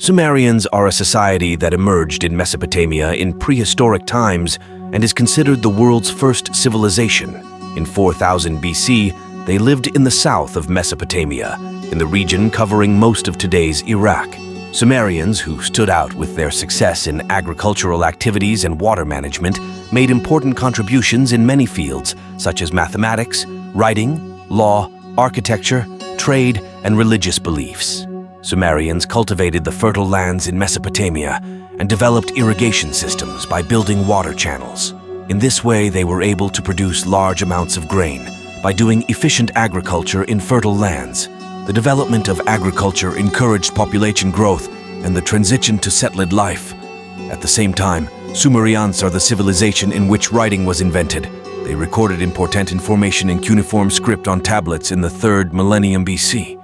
Sumerians are a society that emerged in Mesopotamia in prehistoric times and is considered the world's first civilization. In 4000 BC, they lived in the south of Mesopotamia, in the region covering most of today's Iraq. Sumerians, who stood out with their success in agricultural activities and water management, made important contributions in many fields, such as mathematics, writing, law, architecture, trade, and religious beliefs. Sumerians cultivated the fertile lands in Mesopotamia and developed irrigation systems by building water channels. In this way, they were able to produce large amounts of grain by doing efficient agriculture in fertile lands. The development of agriculture encouraged population growth and the transition to settled life. At the same time, Sumerians are the civilization in which writing was invented. They recorded important information in cuneiform script on tablets in the 3rd millennium BC.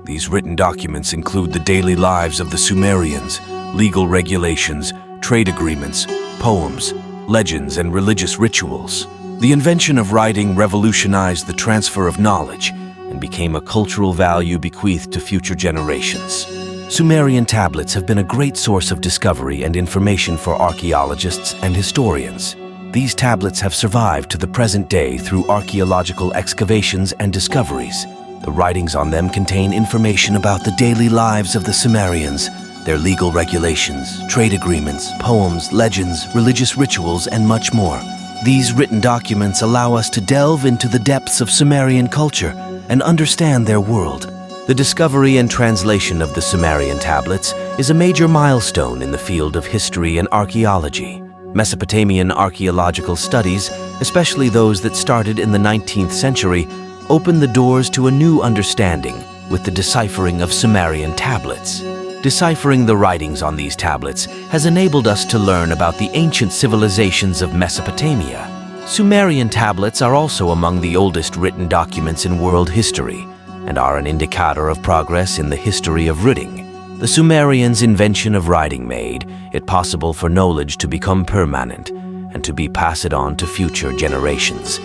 These written documents include the daily lives of the Sumerians, legal regulations, trade agreements, poems, legends, and religious rituals. The invention of writing revolutionized the transfer of knowledge and became a cultural value bequeathed to future generations. Sumerian tablets have been a great source of discovery and information for archaeologists and historians. These tablets have survived to the present day through archaeological excavations and discoveries. The writings on them contain information about the daily lives of the Sumerians, their legal regulations, trade agreements, poems, legends, religious rituals, and much more. These written documents allow us to delve into the depths of Sumerian culture and understand their world. The discovery and translation of the Sumerian tablets is a major milestone in the field of history and archaeology. Mesopotamian archaeological studies, especially those that started in the 19th century, opened the doors to a new understanding with the deciphering of Sumerian tablets. Deciphering the writings on these tablets has enabled us to learn about the ancient civilizations of Mesopotamia. Sumerian tablets are also among the oldest written documents in world history and are an indicator of progress in the history of writing. The Sumerians' invention of writing made it possible for knowledge to become permanent and to be passed on to future generations.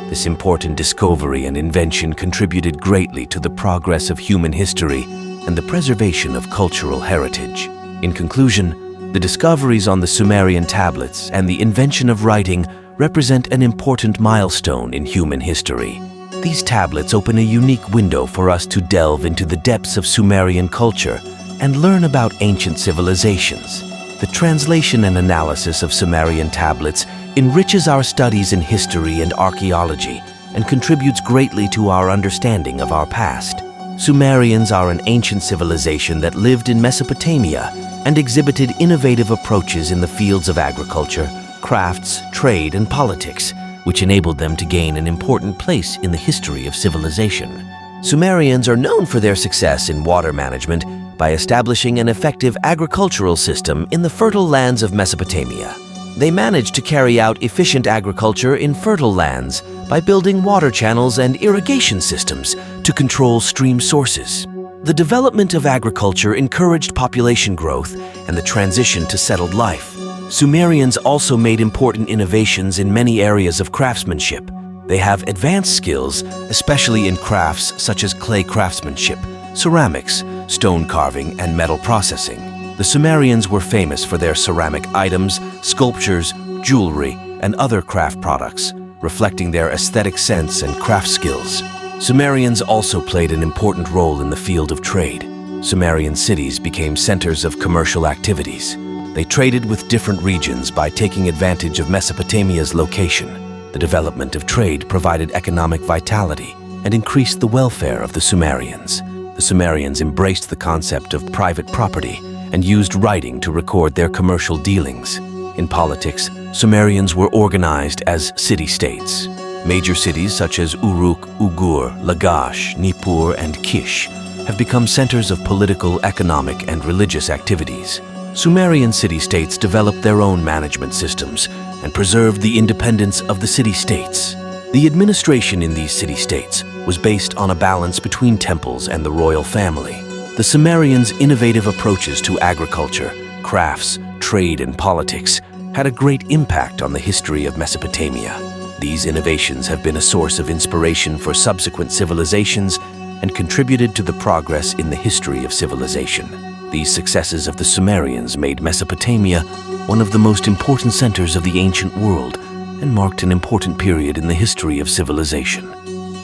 This important discovery and invention contributed greatly to the progress of human history and the preservation of cultural heritage. In conclusion, the discoveries on the Sumerian tablets and the invention of writing represent an important milestone in human history. These tablets open a unique window for us to delve into the depths of Sumerian culture and learn about ancient civilizations. The translation and analysis of Sumerian tablets enriches our studies in history and archaeology and contributes greatly to our understanding of our past. Sumerians are an ancient civilization that lived in Mesopotamia and exhibited innovative approaches in the fields of agriculture, crafts, trade, and politics, which enabled them to gain an important place in the history of civilization. Sumerians are known for their success in water management by establishing an effective agricultural system in the fertile lands of Mesopotamia. They managed to carry out efficient agriculture in fertile lands by building water channels and irrigation systems to control stream sources. The development of agriculture encouraged population growth and the transition to settled life. Sumerians also made important innovations in many areas of craftsmanship. They have advanced skills, especially in crafts such as clay craftsmanship, ceramics, stone carving, and metal processing. The Sumerians were famous for their ceramic items, sculptures, jewelry, and other craft products, reflecting their aesthetic sense and craft skills. Sumerians also played an important role in the field of trade. Sumerian cities became centers of commercial activities. They traded with different regions by taking advantage of Mesopotamia's location. The development of trade provided economic vitality and increased the welfare of the Sumerians. The Sumerians embraced the concept of private property and used writing to record their commercial dealings. In politics, Sumerians were organized as city-states. Major cities such as Uruk, Ugur, Lagash, Nippur, and Kish have become centers of political, economic, and religious activities. Sumerian city-states developed their own management systems and preserved the independence of the city-states. The administration in these city-states was based on a balance between temples and the royal family. The Sumerians' innovative approaches to agriculture, crafts, trade, and politics had a great impact on the history of Mesopotamia. These innovations have been a source of inspiration for subsequent civilizations and contributed to the progress in the history of civilization. These successes of the Sumerians made Mesopotamia one of the most important centers of the ancient world and marked an important period in the history of civilization.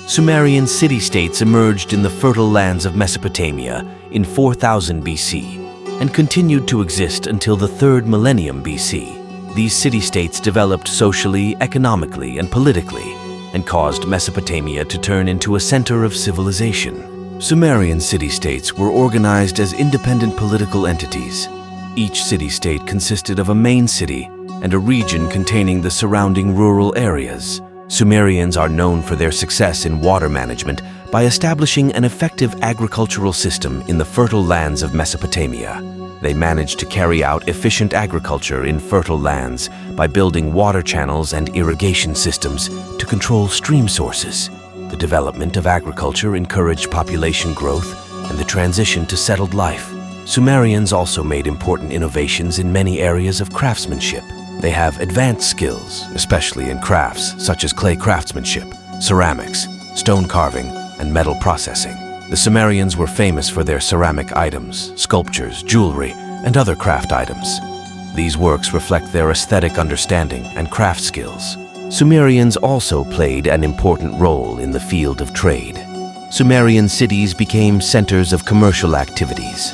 Sumerian city-states emerged in the fertile lands of Mesopotamia in 4000 BC and continued to exist until the 3rd millennium BC. These city-states developed socially, economically, and politically, and caused Mesopotamia to turn into a center of civilization. Sumerian city-states were organized as independent political entities. Each city-state consisted of a main city and a region containing the surrounding rural areas. Sumerians are known for their success in water management by establishing an effective agricultural system in the fertile lands of Mesopotamia. They managed to carry out efficient agriculture in fertile lands by building water channels and irrigation systems to control stream sources. The development of agriculture encouraged population growth and the transition to settled life. Sumerians also made important innovations in many areas of craftsmanship. They have advanced skills, especially in crafts such as clay craftsmanship, ceramics, stone carving, and metal processing. The Sumerians were famous for their ceramic items, sculptures, jewelry, and other craft items. These works reflect their aesthetic understanding and craft skills. Sumerians also played an important role in the field of trade. Sumerian cities became centers of commercial activities.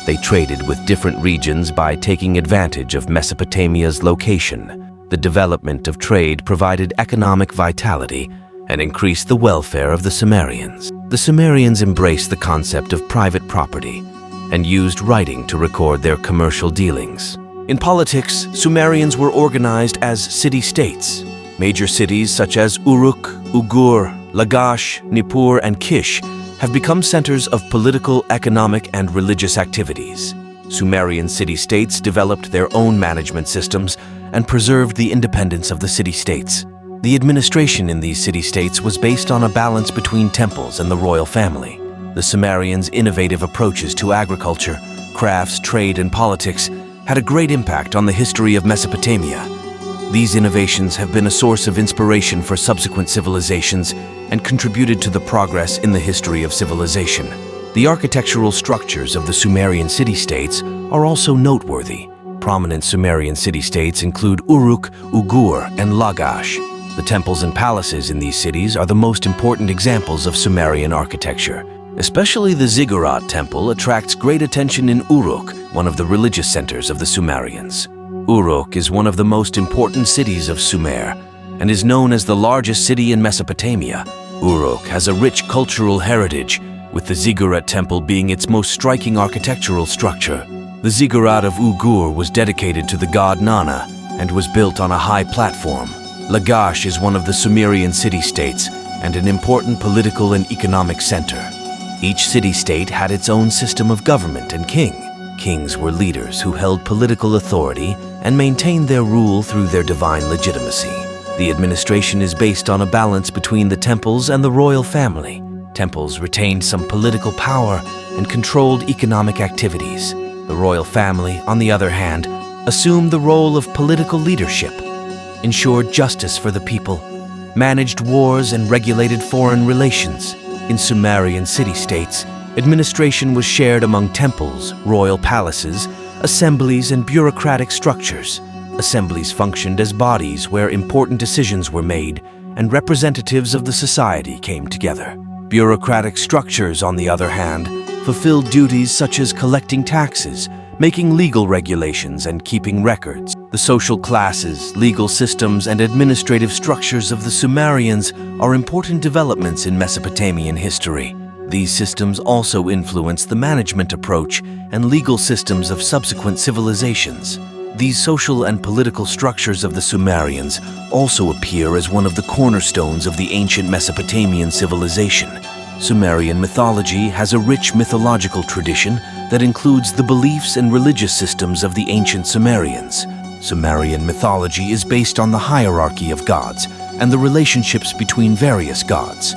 They traded with different regions by taking advantage of Mesopotamia's location. The development of trade provided economic vitality and increased the welfare of the Sumerians. The Sumerians embraced the concept of private property and used writing to record their commercial dealings. In politics, Sumerians were organized as city-states. Major cities such as Uruk, Ugur, Lagash, Nippur, and Kish have become centers of political, economic, and religious activities. Sumerian city-states developed their own management systems and preserved the independence of the city-states. The administration in these city-states was based on a balance between temples and the royal family. The Sumerians' innovative approaches to agriculture, crafts, trade, and politics had a great impact on the history of Mesopotamia. These innovations have been a source of inspiration for subsequent civilizations and contributed to the progress in the history of civilization. The architectural structures of the Sumerian city-states are also noteworthy. Prominent Sumerian city-states include Uruk, Ugur, and Lagash. The temples and palaces in these cities are the most important examples of Sumerian architecture. Especially the Ziggurat temple attracts great attention in Uruk, one of the religious centers of the Sumerians. Uruk is one of the most important cities of Sumer and is known as the largest city in Mesopotamia. Uruk has a rich cultural heritage, with the Ziggurat temple being its most striking architectural structure. The Ziggurat of Ugur was dedicated to the god Nana and was built on a high platform. Lagash is one of the Sumerian city-states and an important political and economic center. Each city-state had its own system of government and king. Kings were leaders who held political authority and maintained their rule through their divine legitimacy. The administration is based on a balance between the temples and the royal family. Temples retained some political power and controlled economic activities. The royal family, on the other hand, assumed the role of political leadership, ensured justice for the people, managed wars, and regulated foreign relations. In Sumerian city-states, administration was shared among temples, royal palaces, assemblies, and bureaucratic structures. Assemblies functioned as bodies where important decisions were made and representatives of the society came together. Bureaucratic structures, on the other hand, fulfilled duties such as collecting taxes, making legal regulations, and keeping records. The social classes, legal systems, and administrative structures of the Sumerians are important developments in Mesopotamian history. These systems also influence the management approach and legal systems of subsequent civilizations. These social and political structures of the Sumerians also appear as one of the cornerstones of the ancient Mesopotamian civilization. Sumerian mythology has a rich mythological tradition that includes the beliefs and religious systems of the ancient Sumerians. Sumerian mythology is based on the hierarchy of gods and the relationships between various gods.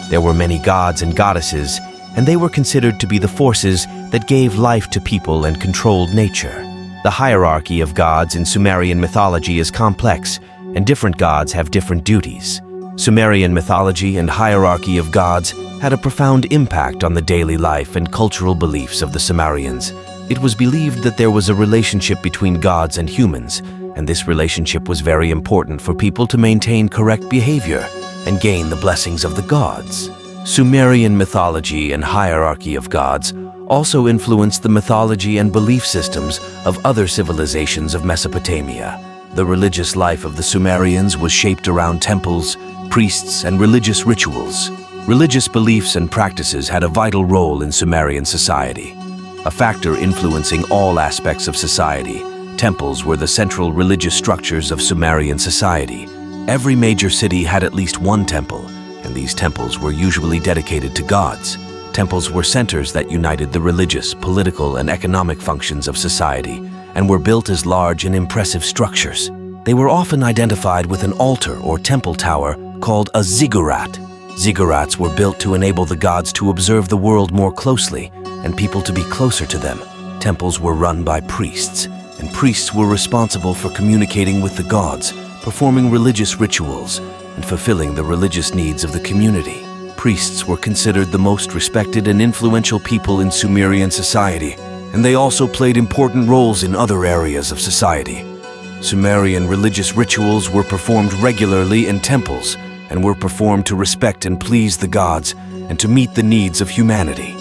There were many gods and goddesses, and they were considered to be the forces that gave life to people and controlled nature. The hierarchy of gods in Sumerian mythology is complex, and different gods have different duties. Sumerian mythology and hierarchy of gods had a profound impact on the daily life and cultural beliefs of the Sumerians. It was believed that there was a relationship between gods and humans, and this relationship was very important for people to maintain correct behavior and gain the blessings of the gods. Sumerian mythology and hierarchy of gods also influenced the mythology and belief systems of other civilizations of Mesopotamia. The religious life of the Sumerians was shaped around temples, priests, and religious rituals. Religious beliefs and practices had a vital role in Sumerian society. A factor influencing all aspects of society, temples were the central religious structures of Sumerian society. Every major city had at least one temple, and these temples were usually dedicated to gods. Temples were centers that united the religious, political, and economic functions of society, and were built as large and impressive structures. They were often identified with an altar or temple tower called a ziggurat. Ziggurats were built to enable the gods to observe the world more closely and people to be closer to them. Temples were run by priests, and priests were responsible for communicating with the gods, performing religious rituals, and fulfilling the religious needs of the community. Priests were considered the most respected and influential people in Sumerian society, and they also played important roles in other areas of society. Sumerian religious rituals were performed regularly in temples and were performed to respect and please the gods and to meet the needs of humanity.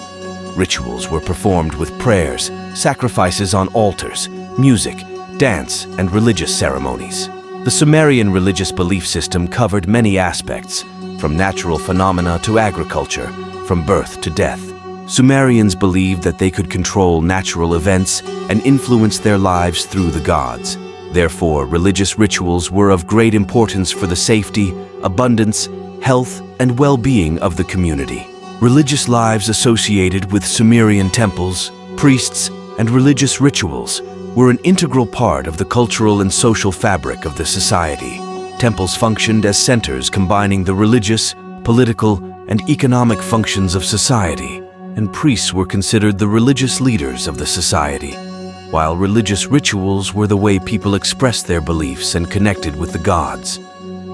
Rituals were performed with prayers, sacrifices on altars, music, dance, and religious ceremonies. The Sumerian religious belief system covered many aspects, from natural phenomena to agriculture, from birth to death. Sumerians believed that they could control natural events and influence their lives through the gods. Therefore, religious rituals were of great importance for the safety, abundance, health, and well-being of the community. Religious lives associated with Sumerian temples, priests, and religious rituals were an integral part of the cultural and social fabric of the society. Temples functioned as centers combining the religious, political, and economic functions of society, and priests were considered the religious leaders of the society, while religious rituals were the way people expressed their beliefs and connected with the gods.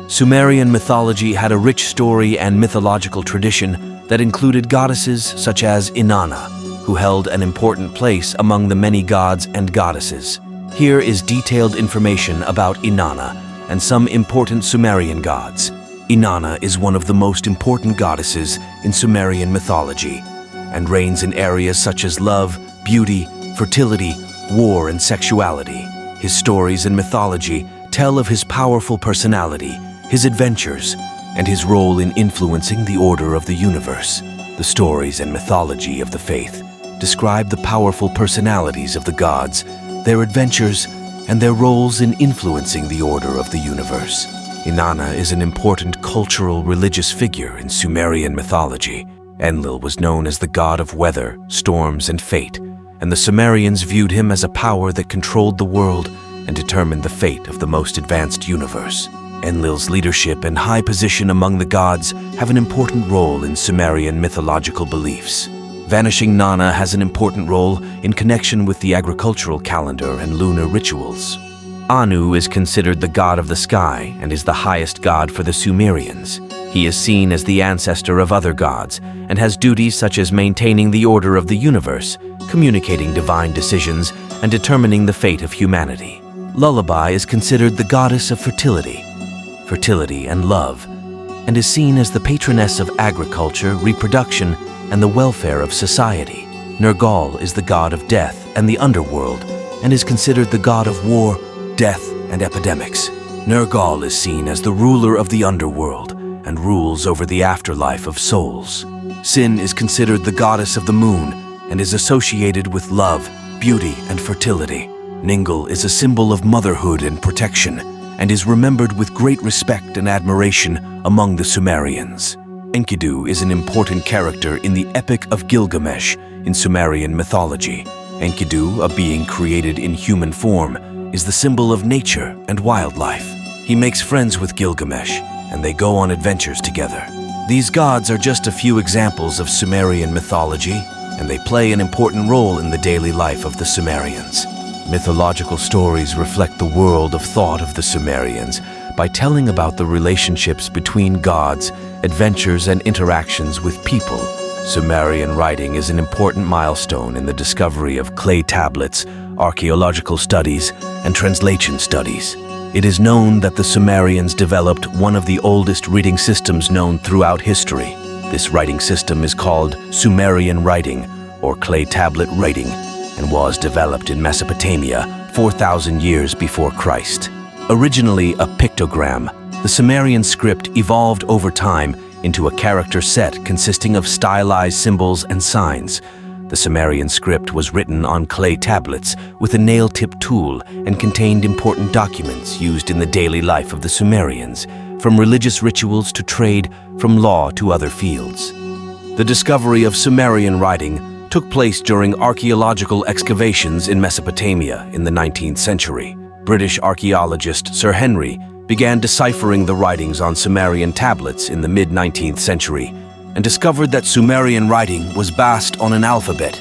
Sumerian mythology had a rich story and mythological tradition that included goddesses such as Inanna, who held an important place among the many gods and goddesses. Here is detailed information about Inanna and some important Sumerian gods. Inanna is one of the most important goddesses in Sumerian mythology and reigns in areas such as love, beauty, fertility, war, and sexuality. His stories and mythology tell of his powerful personality, his adventures, and his role in influencing the order of the universe. The stories and mythology of the faith describe the powerful personalities of the gods, their adventures, and their roles in influencing the order of the universe. Inanna is an important cultural religious figure in Sumerian mythology. Enlil was known as the god of weather, storms, and fate, and the Sumerians viewed him as a power that controlled the world and determined the fate of the most advanced universe. Enlil's leadership and high position among the gods have an important role in Sumerian mythological beliefs. Vanishing Nana has an important role in connection with the agricultural calendar and lunar rituals. Anu is considered the god of the sky and is the highest god for the Sumerians. He is seen as the ancestor of other gods and has duties such as maintaining the order of the universe, communicating divine decisions, and determining the fate of humanity. Lullaby is considered the goddess of fertility and love, and is seen as the patroness of agriculture, reproduction, and the welfare of society. Nergal is the god of death and the underworld, and is considered the god of war, death, and epidemics. Nergal is seen as the ruler of the underworld and rules over the afterlife of souls. Sin is considered the goddess of the moon and is associated with love, beauty, and fertility. Ningal is a symbol of motherhood and protection, and is remembered with great respect and admiration among the Sumerians. Enkidu is an important character in the Epic of Gilgamesh in Sumerian mythology. Enkidu, a being created in human form, is the symbol of nature and wildlife. He makes friends with Gilgamesh, and they go on adventures together. These gods are just a few examples of Sumerian mythology, and they play an important role in the daily life of the Sumerians. Mythological stories reflect the world of thought of the Sumerians by telling about the relationships between gods, adventures, and interactions with people, Sumerian writing is an important milestone in the discovery of clay tablets, archaeological studies, and translation studies. It is known that the Sumerians developed one of the oldest reading systems known throughout history. This writing system is called Sumerian writing, or clay tablet writing, and was developed in Mesopotamia 4,000 years before Christ. Originally a pictogram, the Sumerian script evolved over time into a character set consisting of stylized symbols and signs. The Sumerian script was written on clay tablets with a nail-tip tool and contained important documents used in the daily life of the Sumerians, from religious rituals to trade, from law to other fields. The discovery of Sumerian writing took place during archaeological excavations in Mesopotamia in the 19th century. British archaeologist Sir Henry began deciphering the writings on Sumerian tablets in the mid-19th century and discovered that Sumerian writing was based on an alphabet.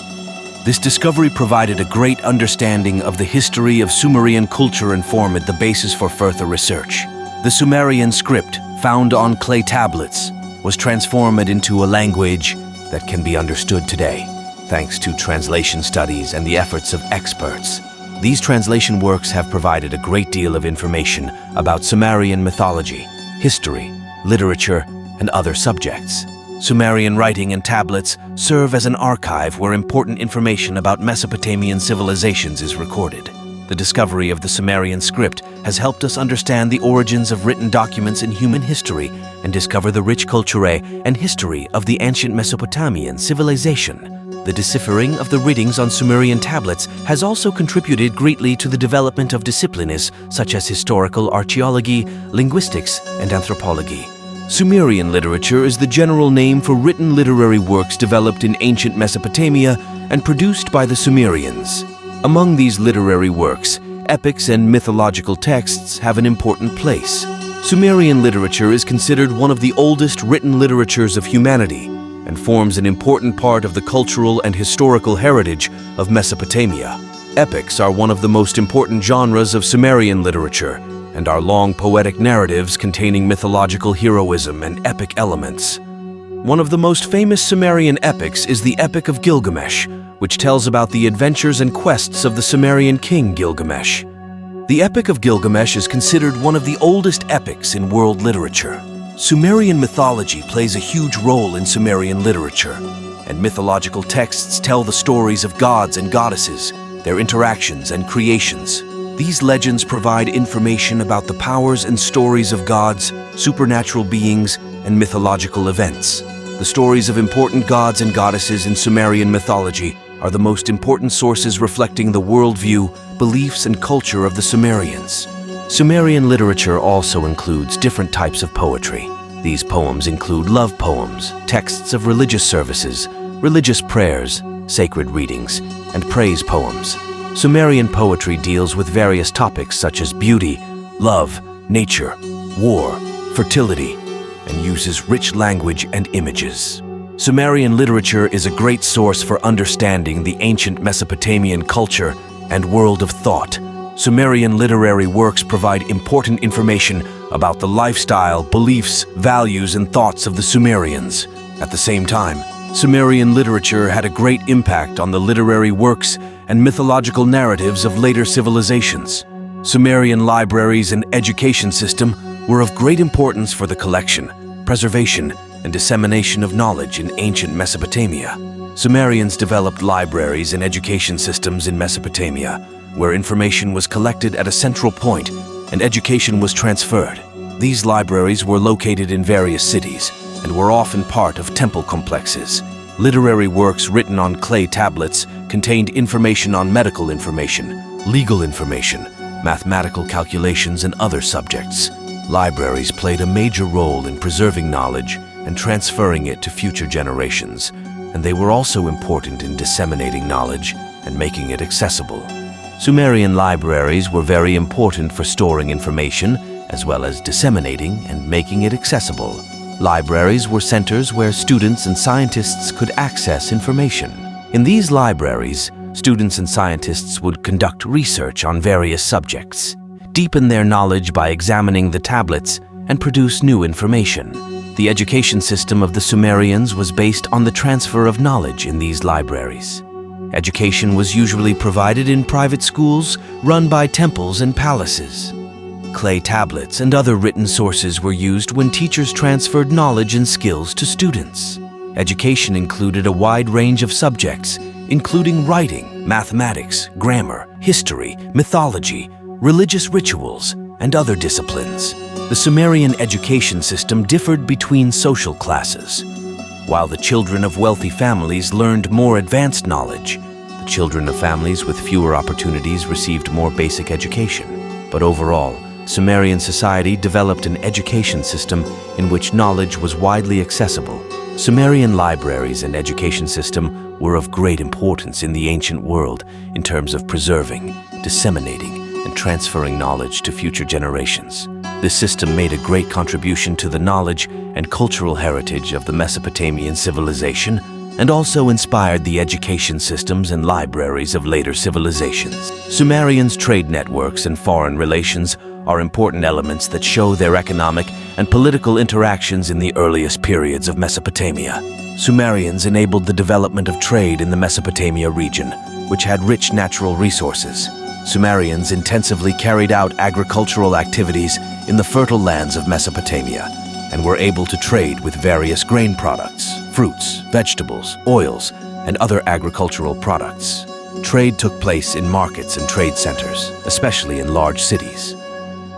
This discovery provided a great understanding of the history of Sumerian culture and formed the basis for further research. The Sumerian script, found on clay tablets, was transformed into a language that can be understood today, thanks to translation studies and the efforts of experts. These translation works have provided a great deal of information about Sumerian mythology, history, literature, and other subjects. Sumerian writing and tablets serve as an archive where important information about Mesopotamian civilizations is recorded. The discovery of the Sumerian script has helped us understand the origins of written documents in human history and discover the rich culture and history of the ancient Mesopotamian civilization. The deciphering of the readings on Sumerian tablets has also contributed greatly to the development of disciplines such as historical archaeology, linguistics, and anthropology. Sumerian literature is the general name for written literary works developed in ancient Mesopotamia and produced by the Sumerians. Among these literary works, epics and mythological texts have an important place. Sumerian literature is considered one of the oldest written literatures of humanity and forms an important part of the cultural and historical heritage of Mesopotamia. Epics are one of the most important genres of Sumerian literature and are long poetic narratives containing mythological heroism and epic elements. One of the most famous Sumerian epics is the Epic of Gilgamesh, which tells about the adventures and quests of the Sumerian king Gilgamesh. The Epic of Gilgamesh is considered one of the oldest epics in world literature. Sumerian mythology plays a huge role in Sumerian literature, and mythological texts tell the stories of gods and goddesses, their interactions and creations. These legends provide information about the powers and stories of gods, supernatural beings, and mythological events. The stories of important gods and goddesses in Sumerian mythology are the most important sources reflecting the worldview, beliefs, and culture of the Sumerians. Sumerian literature also includes different types of poetry. These poems include love poems, texts of religious services, religious prayers, sacred readings, and praise poems. Sumerian poetry deals with various topics such as beauty, love, nature, war, fertility, and uses rich language and images. Sumerian literature is a great source for understanding the ancient Mesopotamian culture and world of thought. Sumerian literary works provide important information about the lifestyle, beliefs, values, and thoughts of the Sumerians. At the same time, Sumerian literature had a great impact on the literary works and mythological narratives of later civilizations. Sumerian libraries and education system were of great importance for the collection, preservation, and dissemination of knowledge in ancient Mesopotamia. Sumerians developed libraries and education systems in Mesopotamia, where information was collected at a central point and education was transferred. These libraries were located in various cities and were often part of temple complexes. Literary works written on clay tablets contained information on medical information, legal information, mathematical calculations, and other subjects. Libraries played a major role in preserving knowledge and transferring it to future generations, and they were also important in disseminating knowledge and making it accessible. Sumerian libraries were very important for storing information, as well as disseminating and making it accessible. Libraries were centers where students and scientists could access information. In these libraries, students and scientists would conduct research on various subjects, deepen their knowledge by examining the tablets, and produce new information. The education system of the Sumerians was based on the transfer of knowledge in these libraries. Education was usually provided in private schools run by temples and palaces. Clay tablets and other written sources were used when teachers transferred knowledge and skills to students. Education included a wide range of subjects, including writing, mathematics, grammar, history, mythology, religious rituals, and other disciplines. The Sumerian education system differed between social classes. While the children of wealthy families learned more advanced knowledge, the children of families with fewer opportunities received more basic education. But overall, Sumerian society developed an education system in which knowledge was widely accessible. Sumerian libraries and education system were of great importance in the ancient world in terms of preserving, disseminating, and transferring knowledge to future generations. This system made a great contribution to the knowledge and cultural heritage of the Mesopotamian civilization and also inspired the education systems and libraries of later civilizations. Sumerians' trade networks and foreign relations are important elements that show their economic and political interactions in the earliest periods of Mesopotamia. Sumerians enabled the development of trade in the Mesopotamia region, which had rich natural resources. Sumerians intensively carried out agricultural activities in the fertile lands of Mesopotamia and were able to trade with various grain products, fruits, vegetables, oils, and other agricultural products. Trade took place in markets and trade centers, especially in large cities.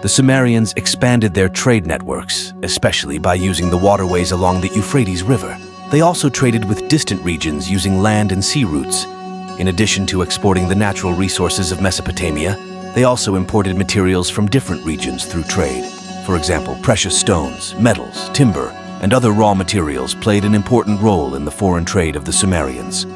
The Sumerians expanded their trade networks, especially by using the waterways along the Euphrates River. They also traded with distant regions using land and sea routes. In addition to exporting the natural resources of Mesopotamia, they also imported materials from different regions through trade. For example, precious stones, metals, timber, and other raw materials played an important role in the foreign trade of the Sumerians.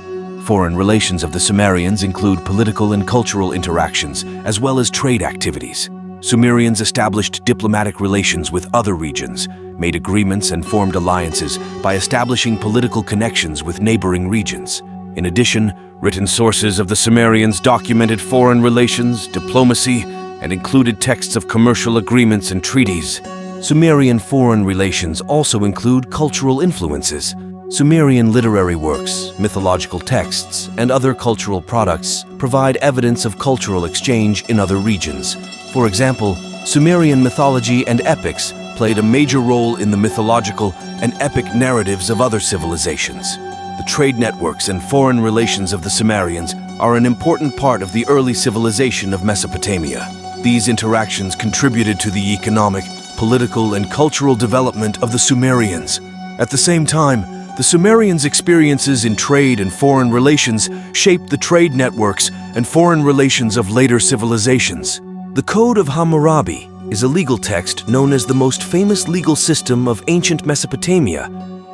Foreign relations of the Sumerians include political and cultural interactions, as well as trade activities. Sumerians established diplomatic relations with other regions, made agreements and formed alliances by establishing political connections with neighboring regions. In addition, written sources of the Sumerians documented foreign relations, diplomacy, and included texts of commercial agreements and treaties. Sumerian foreign relations also include cultural influences. Sumerian literary works, mythological texts, and other cultural products provide evidence of cultural exchange in other regions. For example, Sumerian mythology and epics played a major role in the mythological and epic narratives of other civilizations. The trade networks and foreign relations of the Sumerians are an important part of the early civilization of Mesopotamia. These interactions contributed to the economic, political, and cultural development of the Sumerians. At the same time, the Sumerians' experiences in trade and foreign relations shaped the trade networks and foreign relations of later civilizations. The Code of Hammurabi is a legal text known as the most famous legal system of ancient Mesopotamia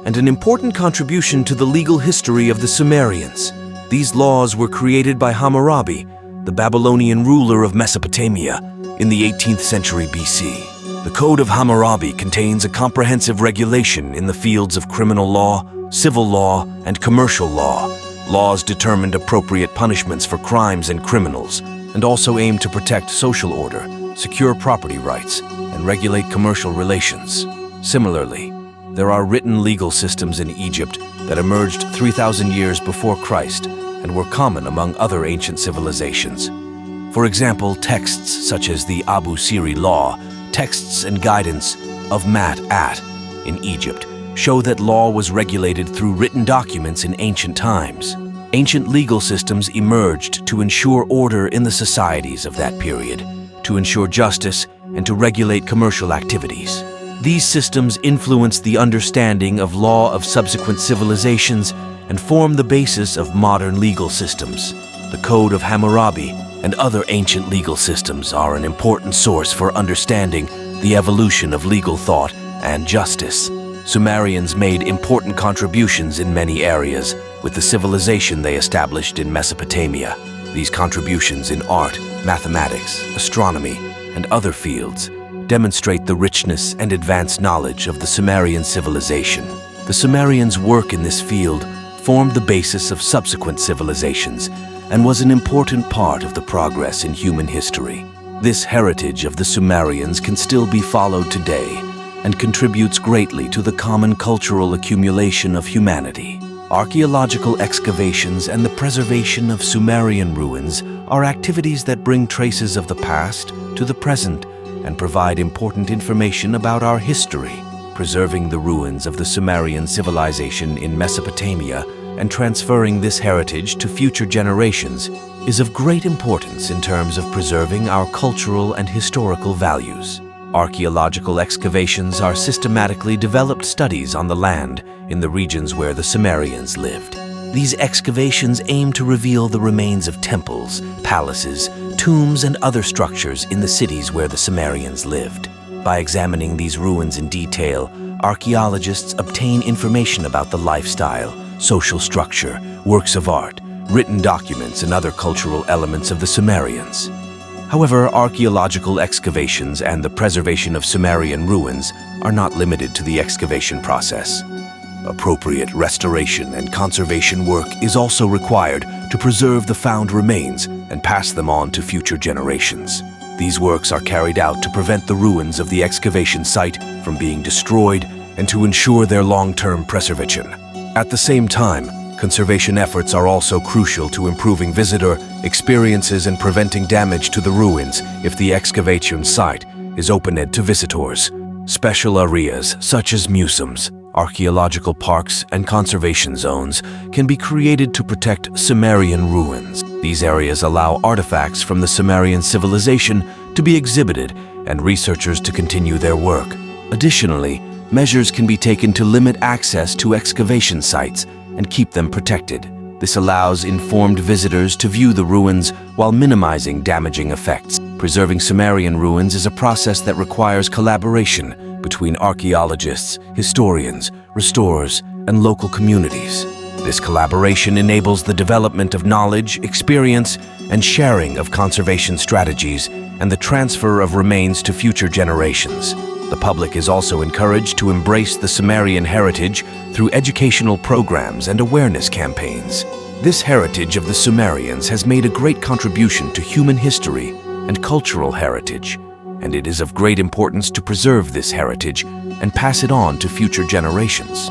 and an important contribution to the legal history of the Sumerians. These laws were created by Hammurabi, the Babylonian ruler of Mesopotamia, in the 18th century BC. The Code of Hammurabi contains a comprehensive regulation in the fields of criminal law, civil law, and commercial law. Laws determined appropriate punishments for crimes and criminals, and also aim to protect social order, secure property rights, and regulate commercial relations. Similarly, there are written legal systems in Egypt that emerged 3,000 years before Christ and were common among other ancient civilizations. For example, texts such as the Abu Siri law, texts and guidance of Mat-At in Egypt show that law was regulated through written documents in ancient times. Ancient legal systems emerged to ensure order in the societies of that period, to ensure justice, and to regulate commercial activities. These systems influenced the understanding of law of subsequent civilizations and form the basis of modern legal systems. The Code of Hammurabi and other ancient legal systems are an important source for understanding the evolution of legal thought and justice. Sumerians made important contributions in many areas with the civilization they established in Mesopotamia. These contributions in art, mathematics, astronomy, and other fields demonstrate the richness and advanced knowledge of the Sumerian civilization. The Sumerians' work in this field formed the basis of subsequent civilizations and was an important part of the progress in human history. This heritage of the Sumerians can still be followed today, and contributes greatly to the common cultural accumulation of humanity. Archaeological excavations and the preservation of Sumerian ruins are activities that bring traces of the past to the present and provide important information about our history. Preserving the ruins of the Sumerian civilization in Mesopotamia and transferring this heritage to future generations is of great importance in terms of preserving our cultural and historical values. Archaeological excavations are systematically developed studies on the land in the regions where the Sumerians lived. These excavations aim to reveal the remains of temples, palaces, tombs, and other structures in the cities where the Sumerians lived. By examining these ruins in detail, archaeologists obtain information about the lifestyle, social structure, works of art, written documents, and other cultural elements of the Sumerians. However, archaeological excavations and the preservation of Sumerian ruins are not limited to the excavation process. Appropriate restoration and conservation work is also required to preserve the found remains and pass them on to future generations. These works are carried out to prevent the ruins of the excavation site from being destroyed and to ensure their long-term preservation. At the same time, conservation efforts are also crucial to improving visitor experiences and preventing damage to the ruins if the excavation site is opened to visitors. Special areas such as museums, archaeological parks, and conservation zones can be created to protect Sumerian ruins. These areas allow artifacts from the Sumerian civilization to be exhibited and researchers to continue their work. Additionally, measures can be taken to limit access to excavation sites and keep them protected. This allows informed visitors to view the ruins while minimizing damaging effects. Preserving Sumerian ruins is a process that requires collaboration between archaeologists, historians, restorers, and local communities. This collaboration enables the development of knowledge, experience, and sharing of conservation strategies and the transfer of remains to future generations. The public is also encouraged to embrace the Sumerian heritage through educational programs and awareness campaigns. This heritage of the Sumerians has made a great contribution to human history and cultural heritage, and it is of great importance to preserve this heritage and pass it on to future generations.